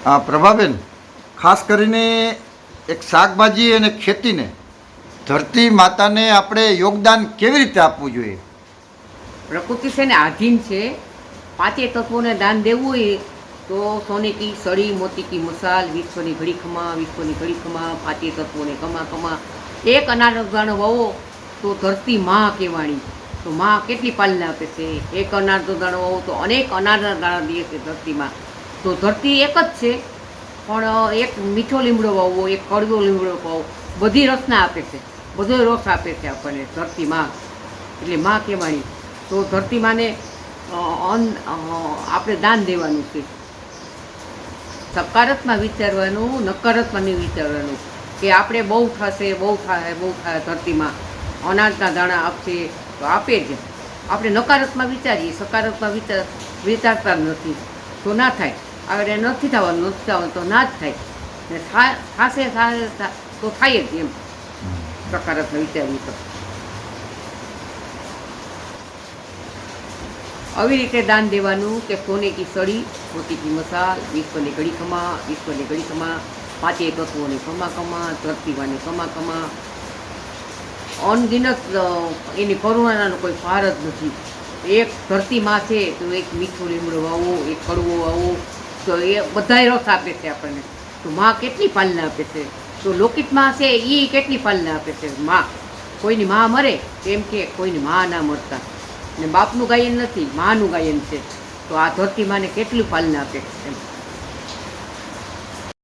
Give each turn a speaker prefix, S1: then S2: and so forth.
S1: પ્રભાબેન, ખાસ કરીને એક શાકભાજી અને ખેતીને ધરતી માતાને આપણે યોગદાન કેવી રીતે આપવું જોઈએ?
S2: પ્રકૃતિ છે ને આધીન છે. પાંચે તત્વોને દાન દેવું હોય તો સોને કી સળી, મોતી કી મસાલ, વિશ્વની ઘડી ખમા, વિશ્વની ઘડી ખમા, પાંચે તત્વોને કમા કમા. એક અનાજનો દાણો વાવો તો ધરતી માં કહેવાણી. તો માં કેટલી પાલના આપે છે. એક અનાજનો દાણો વાવો તો અનેક અનાજના દાણા દે છે ધરતીમાં. તો ધરતી એક જ છે, પણ એક મીઠો લીમડો વાવવો, એક કડવો લીમડો વાવવો, બધી રસના આપે છે, બધો રસ આપે છે આપણને ધરતી માં, એટલે માં કહેવાણી. તો ધરતી માને આપણે દાન દેવાનું છે. સકારાત્મક વિચારવાનું, નકારાત્મક નહીં વિચારવાનું કે આપણે બહુ થશે, બહુ થાય, બહુ થાય, ધરતીમાં અનાજના દાણા આપશે તો આપે જ. આપણે નકારાત્મક વિચારીએ, સકારાત્મક વિચારતા નથી તો ના થાય. આગળ નથી થવાનું તો ના જ થાય, ને થશે તો થાય જ. એમ સકારાત્મક વિચારવું તો આવી રીતે દાન દેવાનું કે સોને કી સળી, મોતી કી મસાલ, વિશ્વની ઘડી ખમા, વિશ્વની ઘડી ખમા, પાંચે તત્વોને કમા કમા, ધરતીવાને કમા કમા. અનગિનત એની કરુણાનો કોઈ પાર જ નથી. એક ધરતીમાં છે તો એક મીઠો લીમડો વાવો, એક કડવો વાવો, તો એ બધાય રસ આપે છે આપણને. તો માં કેટલી પાલના આપે છે. તો લોકિતમાં છે એ કેટલી પાલના આપે છે. માં, કોઈની માં મરે એમ કે કોઈની માં ના મરતા, ને બાપનું ગાયન નથી, માનું ગાયન છે. તો આ ધરતી માને કેટલી પાલના આપે છે એમ.